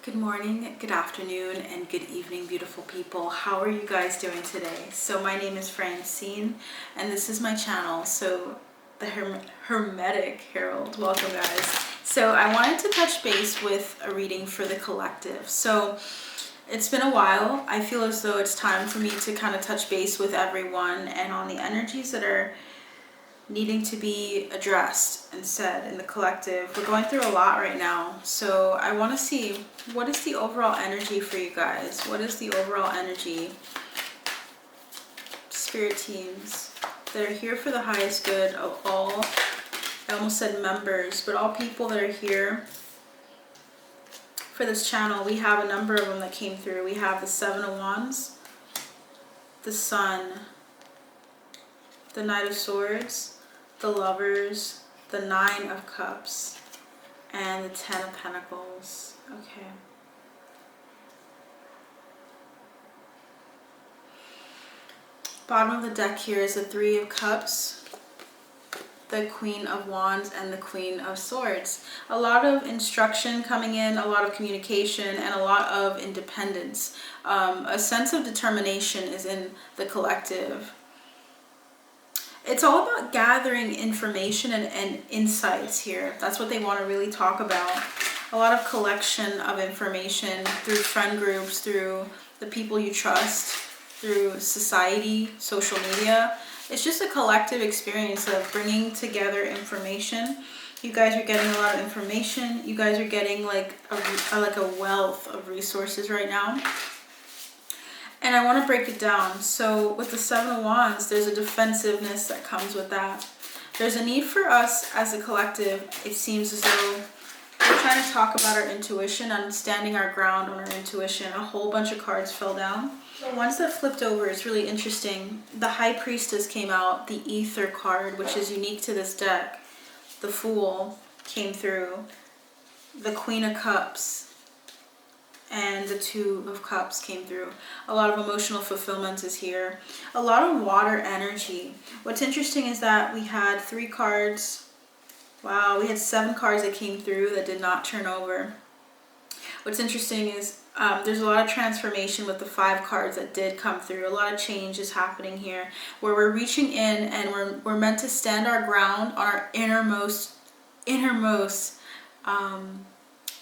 Good morning, good afternoon, and good evening, beautiful people. How are you guys doing today? So my name is Francine, and this is my channel, so the Hermetic Herald. Welcome, guys. So I wanted to touch base with a reading for the collective. So it's been a while. I feel as though it's time for me to kind of touch base with everyone and on the energies that are needing to be addressed and said in the collective. We're going through a lot right now, so I want to see what is the overall energy for you guys. What is the overall energy? Spirit teams that are here for the highest good of all, I almost said members, but all people that are here for this channel. We have a number of them that came through. We have the Seven of Wands, the Sun, the Knight of Swords, the Lovers, the Nine of Cups, and the Ten of Pentacles. Okay. Bottom of the deck here is the Three of Cups, the Queen of Wands, and the Queen of Swords. A lot of instruction coming in, a lot of communication, and a lot of independence. A sense of determination is in the collective. It's all about gathering information and insights here. That's what they want to really talk about. A lot of collection of information through friend groups, through the people you trust, through society, social media. It's just a collective experience of bringing together information. You guys are getting a lot of information. You guys are getting like a wealth of resources right now. And I want to break it down. So with the Seven of Wands, there's a defensiveness that comes with that. There's a need for us as a collective. It seems as though we're trying to talk about our intuition and standing our ground on our intuition. A whole bunch of cards fell down. The ones that flipped over, it's really interesting. The High Priestess came out, the Ether card, which is unique to this deck. The Fool came through. The Queen of Cups and the Two of Cups came through. A lot of emotional fulfillment is here. A lot of water energy. What's interesting is that we had 3 cards. Wow, we had 7 cards that came through that did not turn over. What's interesting is there's a lot of transformation with the 5 cards that did come through. A lot of change is happening here where we're reaching in and we're meant to stand our ground on our innermost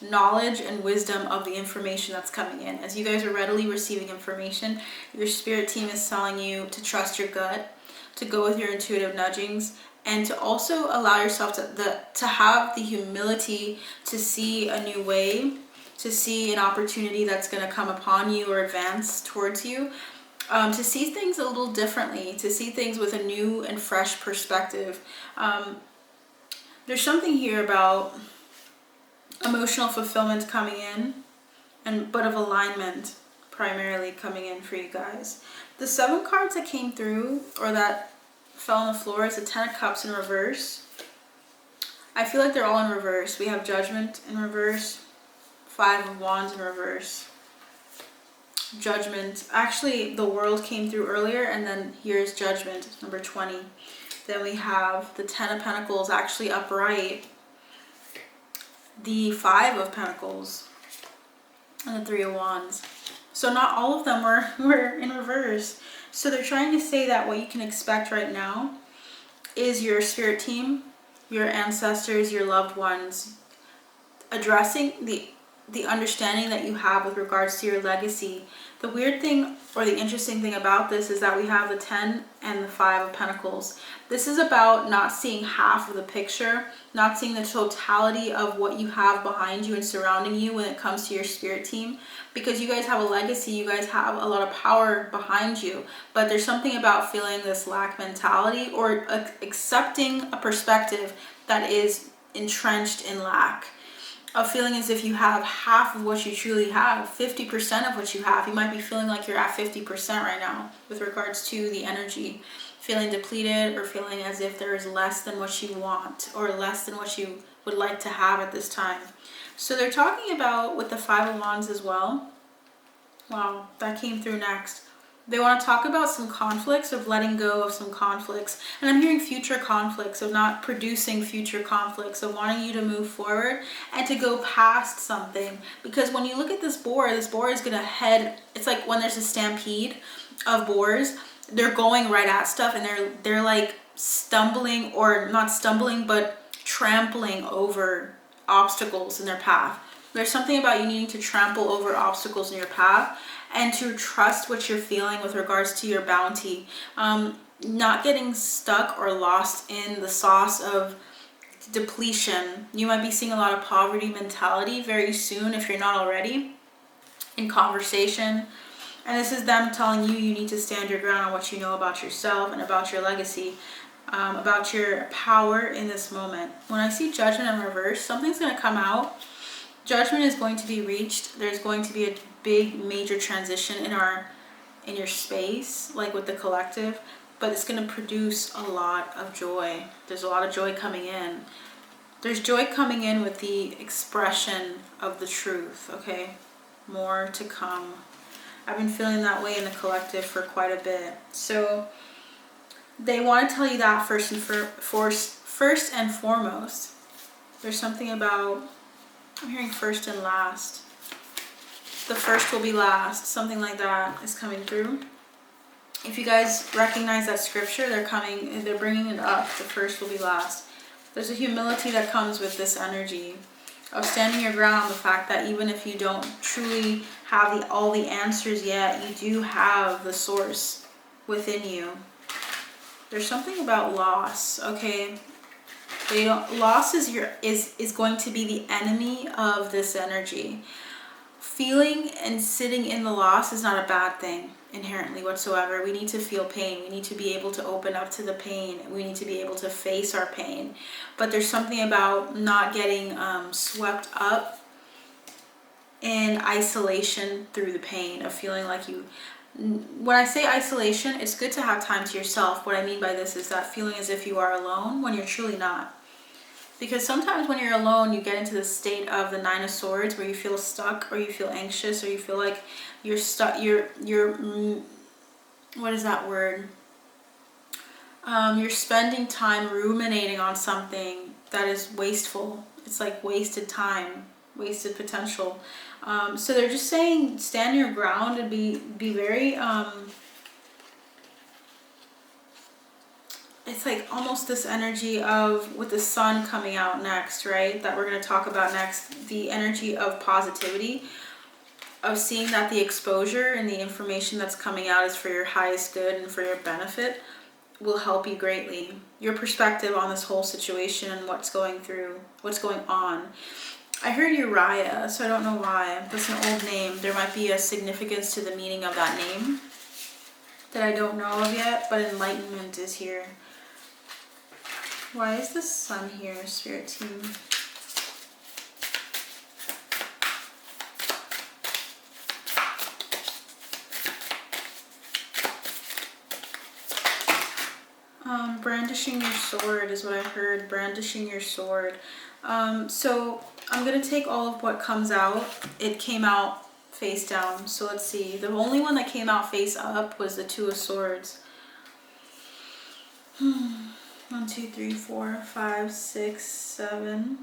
knowledge and wisdom of the information that's coming in. As you guys are readily receiving information, your spirit team is telling you to trust your gut, to go with your intuitive nudgings, and to also allow yourself to have the humility to see a new way, to see an opportunity that's going to come upon you or advance towards you, to see things a little differently, to see things with a new and fresh perspective. There's something here about emotional fulfillment coming in, but of alignment primarily coming in for you guys. The 7 cards that came through or that fell on the floor is the Ten of Cups in reverse. I feel like they're all in reverse. We have Judgment in reverse, 5 of Wands in reverse, Judgment. Actually, the World came through earlier, and then here's Judgment, number 20. Then we have the Ten of Pentacles actually upright, the 5 of Pentacles, and the 3 of Wands. So not all of them were in reverse. So they're trying to say that what you can expect right now is your spirit team, your ancestors, your loved ones addressing the understanding that you have with regards to your legacy. The weird thing or the interesting thing about this is that we have the 10 and the 5 of Pentacles. This is about not seeing half of the picture, not seeing the totality of what you have behind you and surrounding you when it comes to your spirit team. Because you guys have a legacy, you guys have a lot of power behind you. But there's something about feeling this lack mentality or accepting a perspective that is entrenched in lack. Of feeling as if you have half of what you truly have, 50% of what you have. You might be feeling like you're at 50% right now with regards to the energy. Feeling depleted or feeling as if there is less than what you want or less than what you would like to have at this time. So they're talking about with the 5 of Wands as well. Wow, that came through next. They want to talk about some conflicts, of letting go of some conflicts. And I'm hearing future conflicts, of not producing future conflicts, of wanting you to move forward and to go past something. Because when you look at this boar is going to head, it's like when there's a stampede of boars, they're going right at stuff, and they're like stumbling, or not stumbling, but trampling over obstacles in their path. There's something about you needing to trample over obstacles in your path and to trust what you're feeling with regards to your bounty. Not getting stuck or lost in the sauce of depletion. You might be seeing a lot of poverty mentality very soon, if you're not already, in conversation. And this is them telling you you need to stand your ground on what you know about yourself and about your legacy, about your power in this moment. When I see judgment in reverse, something's going to come out. Judgment is going to be reached. There's going to be a big major transition in your space, like with the collective, but it's going to produce a lot of joy. There's a lot of joy coming in. There's joy coming in with the expression of the truth, okay? More to come. I've been feeling that way in the collective for quite a bit. So they want to tell you that first and foremost. There's something about, I'm hearing first and last. The first will be last. Something like that is coming through. If you guys recognize that scripture, they're bringing it up. The first will be last. There's a humility that comes with this energy of standing your ground on the fact that even if you don't truly have all the answers yet, you do have the source within you. There's something about loss, okay? Loss is going to be the enemy of this energy. Feeling and sitting in the loss is not a bad thing inherently whatsoever. We need to feel pain. We need to be able to open up to the pain. We need to be able to face our pain. But there's something about not getting swept up in isolation through the pain of feeling like you... When I say isolation, it's good to have time to yourself. What I mean by this is that feeling as if you are alone when you're truly not. Because sometimes when you're alone, you get into the state of the Nine of Swords where you feel stuck, or you feel anxious, or you feel like you're stuck, what is that word? You're spending time ruminating on something that is wasteful. It's like wasted time, wasted potential. So they're just saying stand your ground and be very... it's like almost this energy of, with the sun coming out next, right? That we're going to talk about next. The energy of positivity, of seeing that the exposure and the information that's coming out is for your highest good and for your benefit, will help you greatly. Your perspective on this whole situation and what's going on. I heard Uriah, so I don't know why. That's an old name. There might be a significance to the meaning of that name that I don't know of yet, but enlightenment is here. Why is the sun here, Spirit Team? Brandishing your sword is what I heard. Brandishing your sword. So I'm going to take all of what comes out. It came out face down. So let's see. The only one that came out face up was the Two of Swords. 1, 2, 3, 4, 5, 6, 7,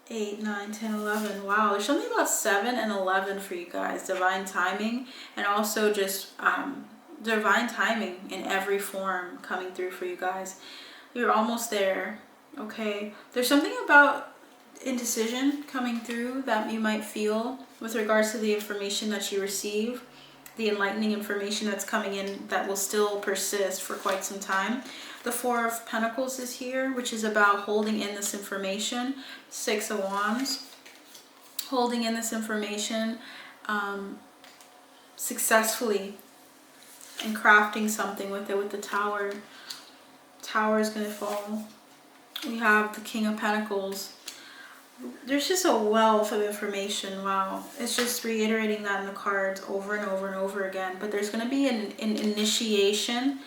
8, 9, 10, 11. Wow, there's something about 7 and 11 for you guys. Divine timing, and also just divine timing in every form coming through for you guys. You're almost there, okay? There's something about indecision coming through that you might feel with regards to the information that you receive, the enlightening information that's coming in that will still persist for quite some time. The Four of Pentacles is here, which is about holding in this information. 6 of Wands, holding in this information successfully and crafting something with it. With the Tower, Tower is going to fall. We have the King of Pentacles. There's just a wealth of information. Wow. It's just reiterating that in the cards over and over and over again. But there's going to be an initiation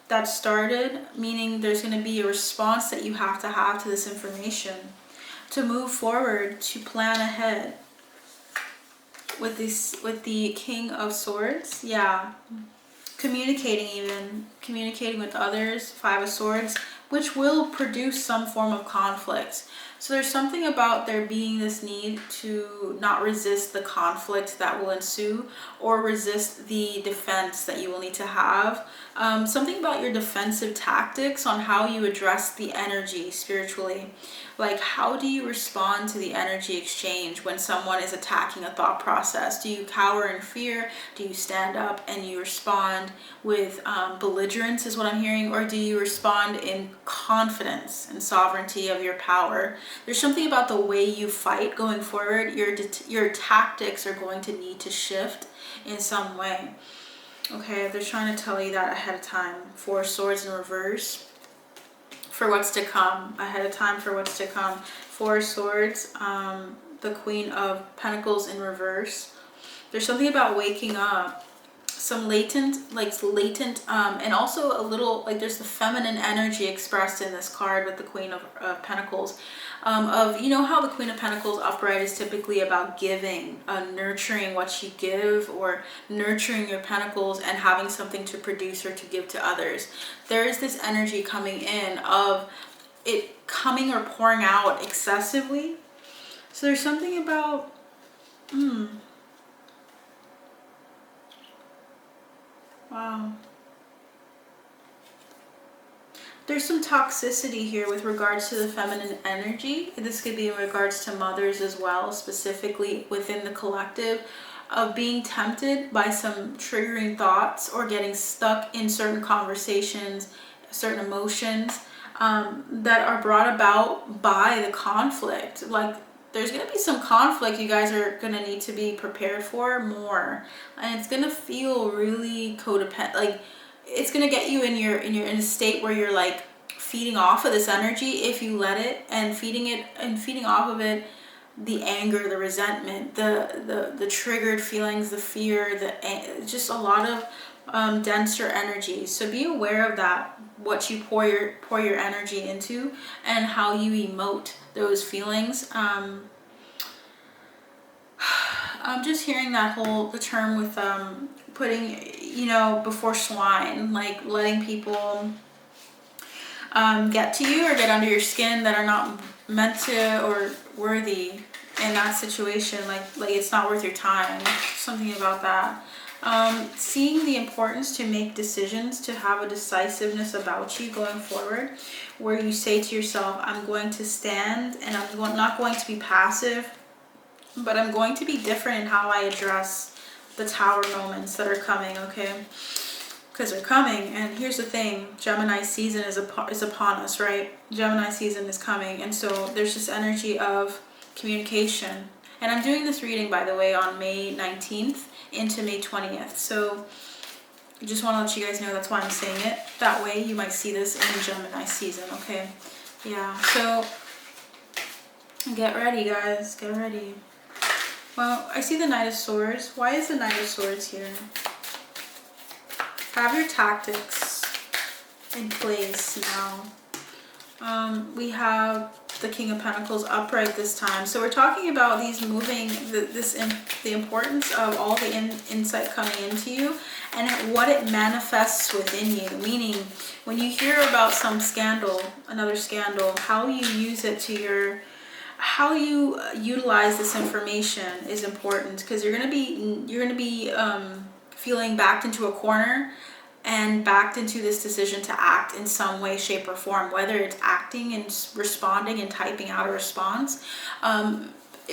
that started, meaning there's going to be a response that you have to this information to move forward, to plan ahead. With the King of Swords, yeah, communicating with others, Five of Swords, which will produce some form of conflict. So there's something about there being this need to not resist the conflict that will ensue, or resist the defense that you will need to have. Something about your defensive tactics on how you address the energy spiritually. Like, how do you respond to the energy exchange when someone is attacking a thought process? Do you cower in fear? Do you stand up and you respond with belligerence, is what I'm hearing? Or do you respond in confidence and sovereignty of your power? There's something about the way you fight going forward. Your tactics are going to need to shift in some way. Okay, they're trying to tell you that ahead of time. Four of Swords in reverse. For what's to come, ahead of time for what's to come. Four of Swords, the Queen of Pentacles in reverse. There's something about waking up, some latent, and also a little, like, there's the feminine energy expressed in this card with the Queen of Pentacles. You know how the Queen of Pentacles upright is typically about giving, nurturing what you give, or nurturing your pentacles and having something to produce or to give to others. There is this energy coming in of it coming or pouring out excessively. So there's something about, wow. There's some toxicity here with regards to the feminine energy. This could be in regards to mothers as well, specifically within the collective, of being tempted by some triggering thoughts or getting stuck in certain conversations, certain emotions that are brought about by the conflict. Like, there's going to be some conflict you guys are going to need to be prepared for more. And it's going to feel really codependent. Like, it's going to get you in a state where you're like feeding off of this energy if you let it, and feeding off of it the anger, the resentment, the triggered feelings, the fear, just a lot of denser energy. So be aware of that, what you pour your energy into and how you emote those feelings. I'm just hearing the term with putting, before swine, like letting people get to you or get under your skin that are not meant to or worthy in that situation. Like it's not worth your time. Something about that. Seeing the importance to make decisions, to have a decisiveness about you going forward, where you say to yourself, I'm going to stand and I'm not going to be passive, but I'm going to be different in how I address the tower moments that are coming, okay? Because they're coming. And here's the thing, Gemini season is upon us, right? Gemini season is coming, and so there's this energy of communication. And I'm doing this reading, by the way, on May 19th into May 20th. So I just want to let you guys know that's why I'm saying it that way. You might see this in Gemini season, okay? Yeah, so get ready, guys. Get ready. Well, I see the Knight of Swords. Why is the Knight of Swords here? Have your tactics in place now. We have the King of Pentacles upright this time. So we're talking about these moving, the importance of all the insight coming into you and what it manifests within you. Meaning, when you hear about some scandal, another scandal, how you use it to how you utilize this information is important, because you're gonna be feeling backed into a corner and backed into this decision to act in some way, shape, or form, whether it's acting and responding and typing out a response,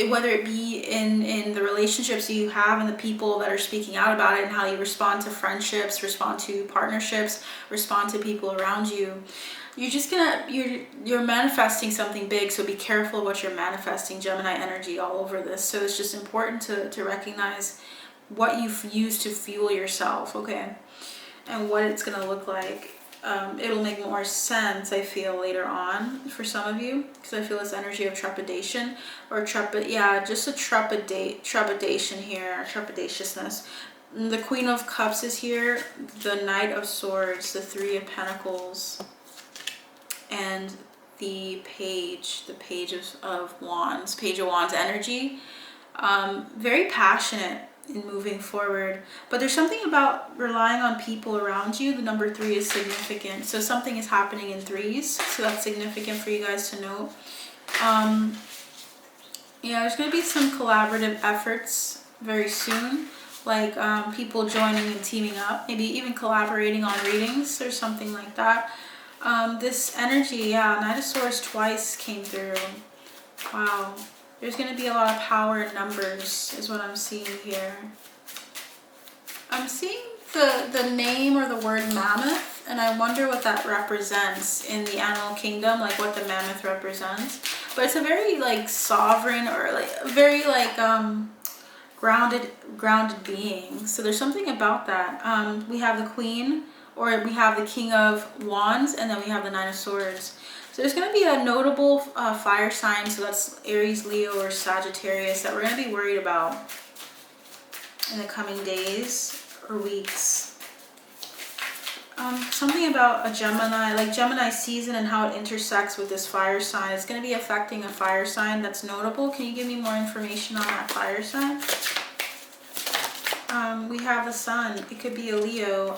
whether it be in the relationships you have and the people that are speaking out about it, and how you respond to friendships, respond to partnerships, respond to people around you. You're manifesting something big, so be careful what you're manifesting. Gemini energy all over this. So it's just important to recognize what you've used to fuel yourself, okay? And what it's going to look like. It'll make more sense, I feel, later on for some of you, because I feel this energy of trepidation, or just a trepidation here, trepidatiousness. The Queen of Cups is here, the Knight of Swords, the Three of Pentacles, and the Page of Wands energy. Very passionate. in moving forward. But there's something about relying on people around you. The number 3 is significant. So something is happening in threes. So that's significant for you guys to know. Yeah, there's going to be some collaborative efforts very soon. Like people joining and teaming up. Maybe even collaborating on readings or something like that. This energy, yeah, Knight of Swords twice came through. Wow. There's going to be a lot of power in numbers is what I'm seeing here. I'm seeing the name or the word mammoth, and I wonder what that represents in the animal kingdom, like what the mammoth represents. But it's a very like sovereign or like very like grounded being. So there's something about that. We have the Queen, or we have the King of Wands, and then we have the Nine of Swords. So there's going to be a notable fire sign, so that's Aries, Leo, or Sagittarius, that we're going to be worried about in the coming days or weeks. Something about a Gemini, like Gemini season and how it intersects with this fire sign. It's going to be affecting a fire sign that's notable. Can you give me more information on that fire sign? We have the Sun. It could be a Leo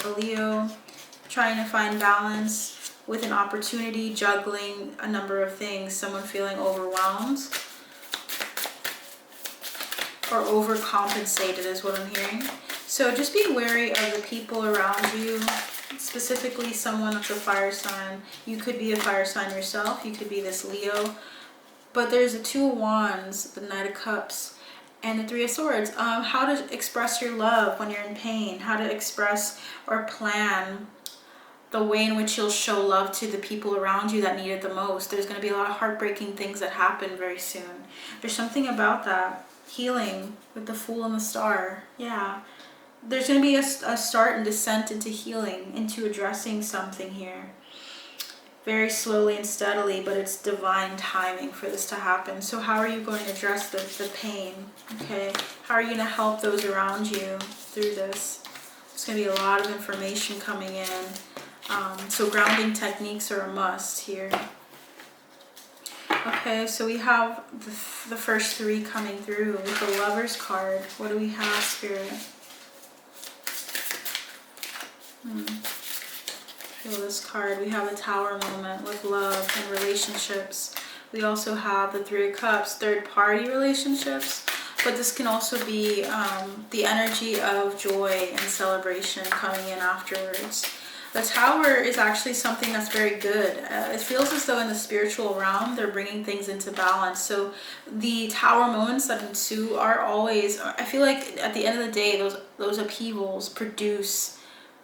trying to find balance with an opportunity, juggling a number of things, someone feeling overwhelmed or overcompensated is what I'm hearing. So just be wary of the people around you, specifically someone that's a fire sign. You could be a fire sign yourself, you could be this Leo, but there's the Two of Wands, the Knight of Cups, and the Three of Swords. How to express your love when you're in pain, how to express or plan the way in which you'll show love to the people around you that need it the most. There's going to be a lot of heartbreaking things that happen very soon. There's something about that. Healing with the Fool and the Star. Yeah. There's going to be a start and descent into healing, into addressing something here. Very slowly and steadily, but it's divine timing for this to happen. So how are you going to address the pain? Okay. How are you going to help those around you through this? There's going to be a lot of information coming in. So grounding techniques are a must here. Okay, so we have the first 3 coming through with the Lover's card. What do we have, Spirit? Feel this card. We have the Tower moment with love and relationships. We also have the Three of Cups, third-party relationships. But this can also be the energy of joy and celebration coming in afterwards. The Tower is actually something that's very good. It feels as though in the spiritual realm, they're bringing things into balance. So the Tower moments that ensue are always, I feel like at the end of the day, those upheavals produce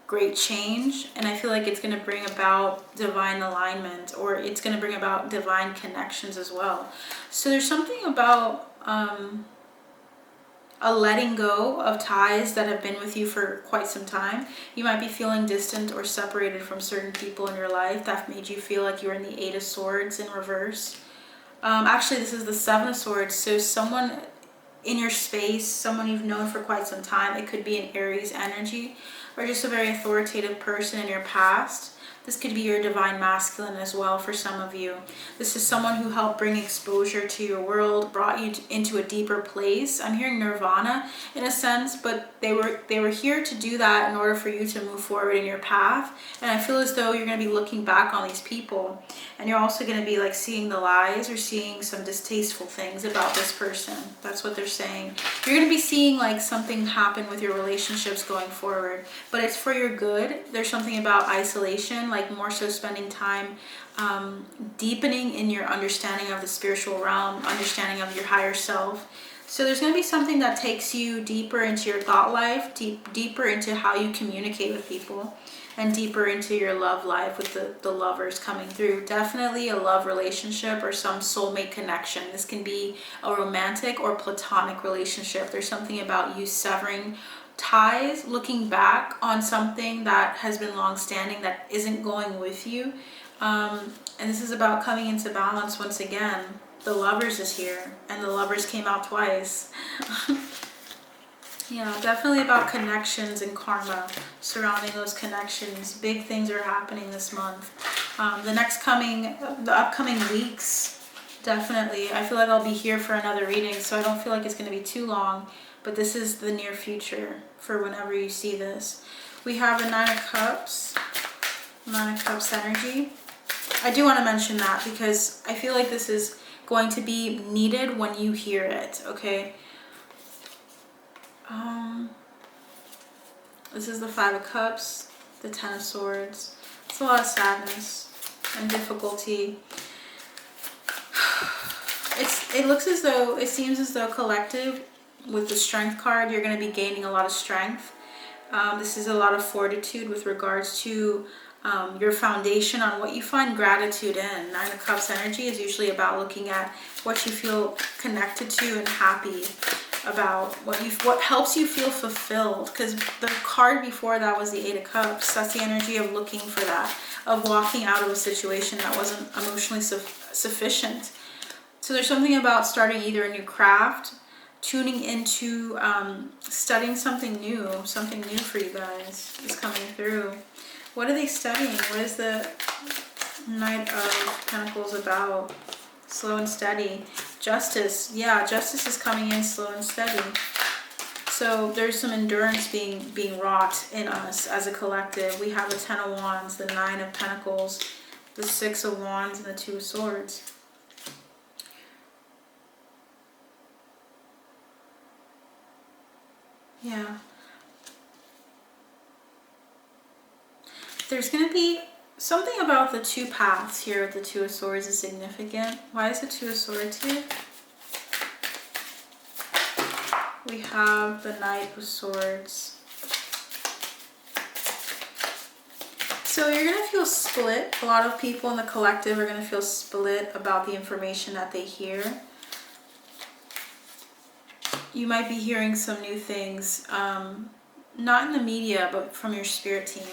great change. And I feel like it's going to bring about divine alignment, or it's going to bring about divine connections as well. So there's something about a letting go of ties that have been with you for quite some time. You might be feeling distant or separated from certain people in your life that made you feel like you were in the Eight of Swords in reverse. Actually, this is the Seven of Swords. So someone in your space, someone you've known for quite some time. It could be an Aries energy or just a very authoritative person in your past. This could be your divine masculine as well for some of you. This is someone who helped bring exposure to your world, brought you into a deeper place. I'm hearing nirvana in a sense, but they were here to do that in order for you to move forward in your path. And I feel as though you're going to be looking back on these people, and you're also going to be like seeing the lies or seeing some distasteful things about this person. That's what they're saying. You're going to be seeing like something happen with your relationships going forward, but it's for your good. There's something about isolation, like more so spending time deepening in your understanding of the spiritual realm, understanding of your higher self. So there's going to be something that takes you deeper into your thought life, deeper into how you communicate with people, and deeper into your love life with the lovers coming through. Definitely a love relationship or some soulmate connection. This can be a romantic or platonic relationship. There's something about you severing ties, looking back on something that has been long-standing that isn't going with you. And this is about coming into balance once again. The Lovers is here, and the Lovers came out twice. Yeah, definitely about connections and karma surrounding those connections. Big things are happening this month. The upcoming weeks, definitely. I feel like I'll be here for another reading, so I don't feel like it's going to be too long. but this is the near future for whenever you see this. We have a Nine of Cups. Nine of Cups energy. I do want to mention that because I feel like this is going to be needed when you hear it, okay? This is the Five of Cups, the Ten of Swords. It's a lot of sadness and difficulty. It seems as though collective, with the Strength card, you're going to be gaining a lot of strength. This is a lot of fortitude with regards to your foundation on what you find gratitude in. Nine of Cups energy is usually about looking at what you feel connected to and happy about, what helps you feel fulfilled, because the card before that was the Eight of Cups. That's the energy of looking for that, of walking out of a situation that wasn't emotionally sufficient. So there's something about starting either a new craft, tuning into studying something new for you guys is coming through. What are they studying? What is the Knight of Pentacles about? Slow and steady. Justice. Yeah, justice is coming in slow and steady. So there's some endurance being wrought in us as a collective. We have the Ten of Wands, the Nine of Pentacles, the Six of Wands, and the Two of Swords. Yeah. There's going to be something about the two paths here with the Two of Swords is significant. Why is the Two of Swords here? We have the Knight of Swords. So you're going to feel split. A lot of people in the collective are going to feel split about the information that they hear. You might be hearing some new things, not in the media, but from your spirit team.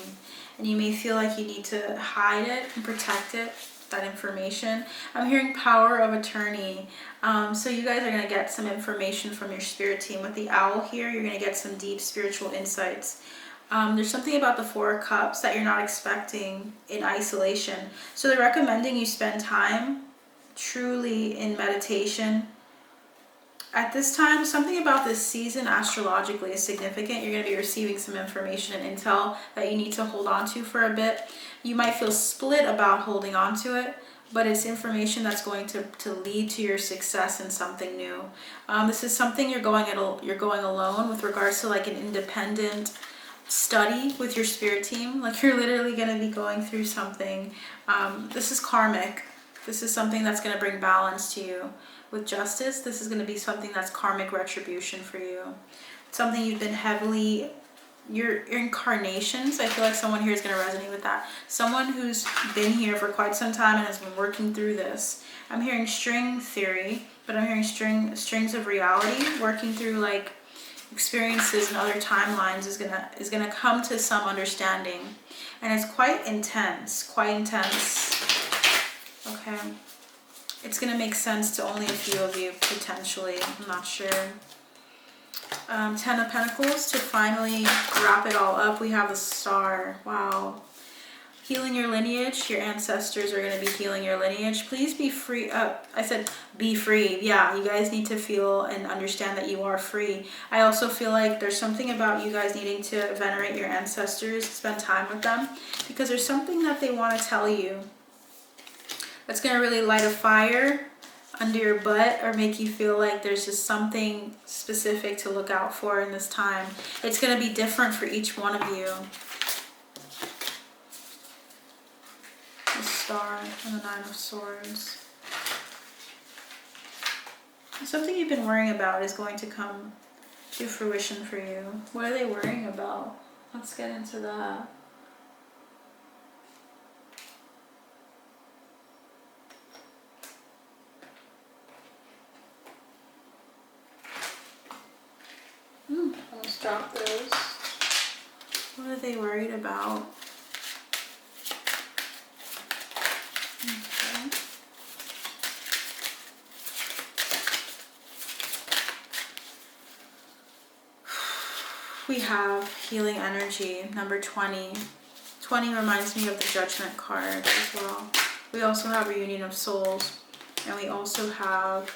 And you may feel like you need to hide it and protect it, that information. I'm hearing power of attorney. So you guys are going to get some information from your spirit team. With the owl here, you're going to get some deep spiritual insights. There's something about the Four of Cups that you're not expecting in isolation. So they're recommending you spend time truly in meditation. At this time, something about this season astrologically is significant. You're going to be receiving some information and intel that you need to hold on to for a bit. You might feel split about holding on to it, but it's information that's going to lead to your success in something new. This is something you're going alone with regards to like an independent study with your spirit team. Like you're literally going to be going through something. This is karmic. This is something that's going to bring balance to you. With justice, this is going to be something that's karmic retribution for you. Something you've been heavily, your incarnations, I feel like someone here is going to resonate with that. Someone who's been here for quite some time and has been working through this. I'm hearing string theory, but I'm hearing strings of reality, working through like experiences and other timelines is gonna come to some understanding. And it's quite intense, Okay. It's going to make sense to only a few of you, potentially. I'm not sure. Ten of Pentacles. To finally wrap it all up, we have the Star. Wow. Healing your lineage. Your ancestors are going to be healing your lineage. Please be free. I said be free. Yeah, you guys need to feel and understand that you are free. I also feel like there's something about you guys needing to venerate your ancestors, spend time with them, because there's something that they want to tell you that's going to really light a fire under your butt or make you feel like there's just something specific to look out for in this time. It's going to be different for each one of you. The Star and the Nine of Swords. Something you've been worrying about is going to come to fruition for you. What are they worrying about? Let's get into that. Almost dropped those. What are they worried about? Okay. We have healing energy, number 20. 20 reminds me of the Judgment card as well. We also have Reunion of Souls, and we also have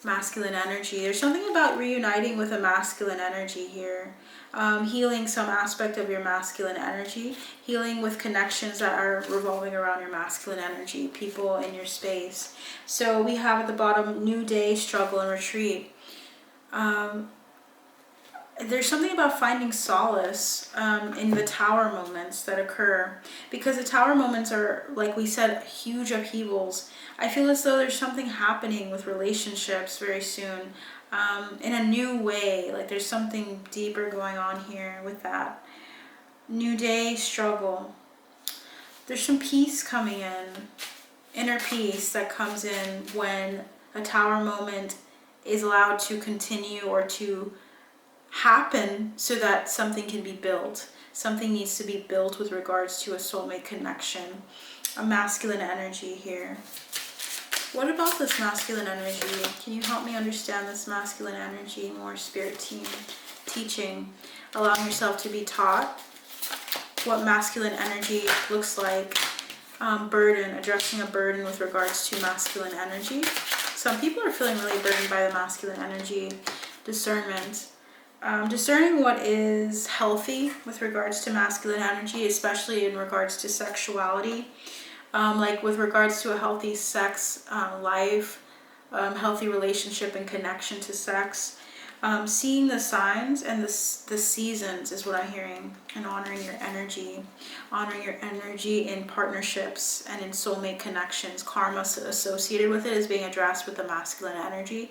masculine energy. There's something about reuniting with a masculine energy here. Healing some aspect of your masculine energy, healing with connections that are revolving around your masculine energy, people in your space. So we have at the bottom, new day, struggle, and retreat. There's something about finding solace in the tower moments that occur, because the tower moments are, like we said, huge upheavals. I feel as though there's something happening with relationships very soon, in a new way. Like there's something deeper going on here with that. New day, struggle. There's some peace coming in, inner peace that comes in when a tower moment is allowed to continue or to happen, so that something can be built. Something needs to be built with regards to a soulmate connection, a masculine energy here. What about this masculine energy? Can you help me understand this masculine energy more, Spirit Team? Teaching, allowing yourself to be taught what masculine energy looks like. Burden, addressing a burden with regards to masculine energy. Some people are feeling really burdened by the masculine energy. Discernment. Discerning what is healthy with regards to masculine energy, especially in regards to sexuality. Like with regards to a healthy sex life, healthy relationship and connection to sex. Seeing the signs and the seasons is what I'm hearing, and honoring your energy. Honoring your energy in partnerships and in soulmate connections. Karma associated with it is being addressed with the masculine energy.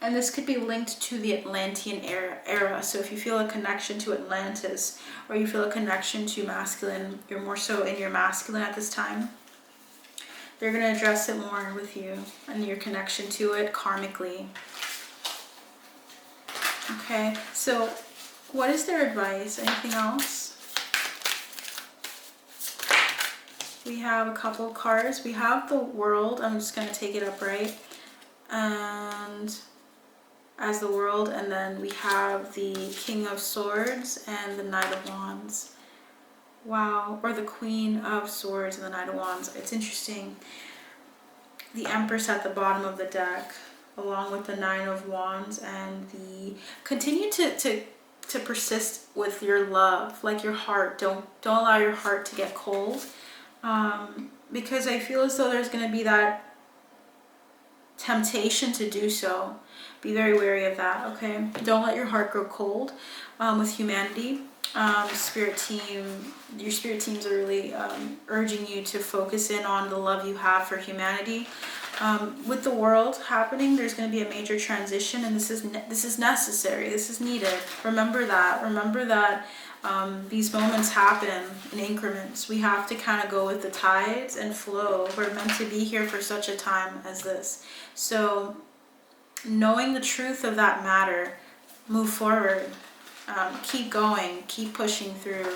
And this could be linked to the Atlantean era. So if you feel a connection to Atlantis, or you feel a connection to masculine, you're more so in your masculine at this time, they're going to address it more with you and your connection to it karmically. Okay, so what is their advice? Anything else? We have a couple of cards. We have the World. I'm just going to take it upright. And as the World, and then we have the King of Swords and the Knight of Wands. Wow, or the Queen of Swords and the Knight of Wands. It's interesting. The Empress at the bottom of the deck, along with the Nine of Wands, and the continue to persist with your love, like your heart. Don't allow your heart to get cold, because I feel as though there's going to be that temptation to do so. Be very wary of that, okay? Don't let your heart grow cold with humanity. Spirit team, your spirit teams are really urging you to focus in on the love you have for humanity. With the World happening, there's going to be a major transition, and this is necessary. This is needed. Remember that. Remember that these moments happen in increments. We have to kind of go with the tides and flow. We're meant to be here for such a time as this. So knowing the truth of that matter, move forward. Keep going. Keep pushing through.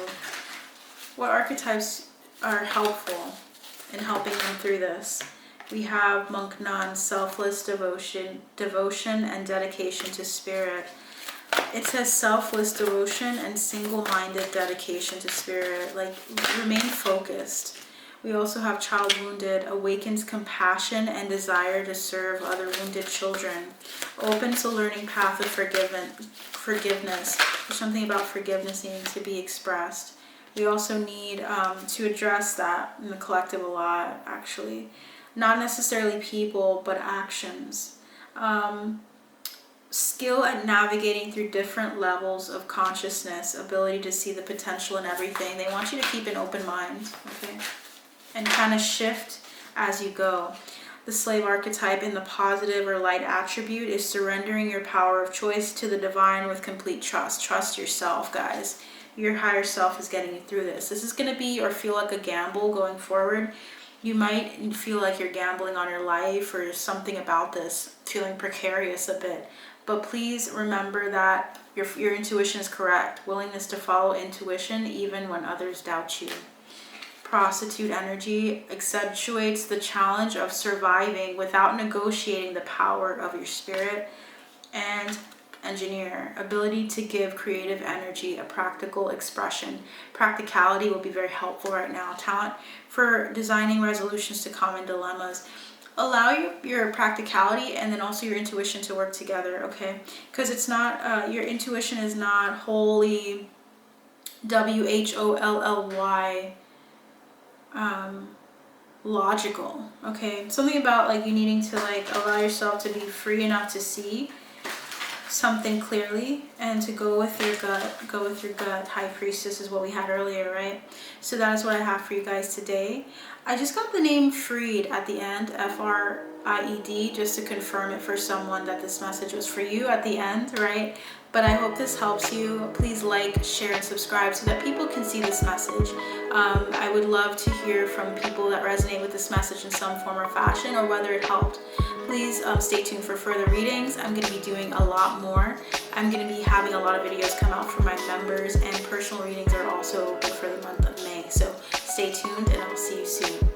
What archetypes are helpful in helping them through this? We have Monk Nun, selfless devotion and dedication to spirit. It says selfless devotion and single-minded dedication to spirit. Like, remain focused. We also have Child Wounded, awakens compassion and desire to serve other wounded children. Opens the learning path of forgiveness. There's something about forgiveness needing to be expressed. We also need to address that in the collective a lot, actually. Not necessarily people, but actions. Skill at navigating through different levels of consciousness, ability to see the potential in everything. They want you to keep an open mind, okay? And kind of shift as you go. The slave archetype in the positive or light attribute is surrendering your power of choice to the divine with complete trust. Trust yourself, guys. Your higher self is getting you through this. This is going to be or feel like a gamble going forward. You might feel like you're gambling on your life or something about this, feeling precarious a bit. But please remember that your intuition is correct. Willingness to follow intuition even when others doubt you. Prostitute energy accentuates the challenge of surviving without negotiating the power of your spirit. And Engineer, ability to give creative energy a practical expression. Practicality will be very helpful right now. Talent for designing resolutions to common dilemmas. allow your practicality and then also your intuition to work together, okay? Because it's not, your intuition is not wholly WHOLLY logical, okay? Something about like you needing to like allow yourself to be free enough to see something clearly and to go with your gut. High Priestess is what we had earlier, right? So that is what I have for you guys today. I just got the name Freed at the end, F-R-I-E-D, just to confirm it for someone that this message was for you at the end, right? But I hope this helps you. Please like, share, and subscribe so that people can see this message. I would love to hear from people that resonate with this message in some form or fashion, or whether it helped. Please stay tuned for further readings. I'm going to be doing a lot more. I'm going to be having a lot of videos come out for my members, and personal readings are also for the month of May. So stay tuned, and I'll see you soon.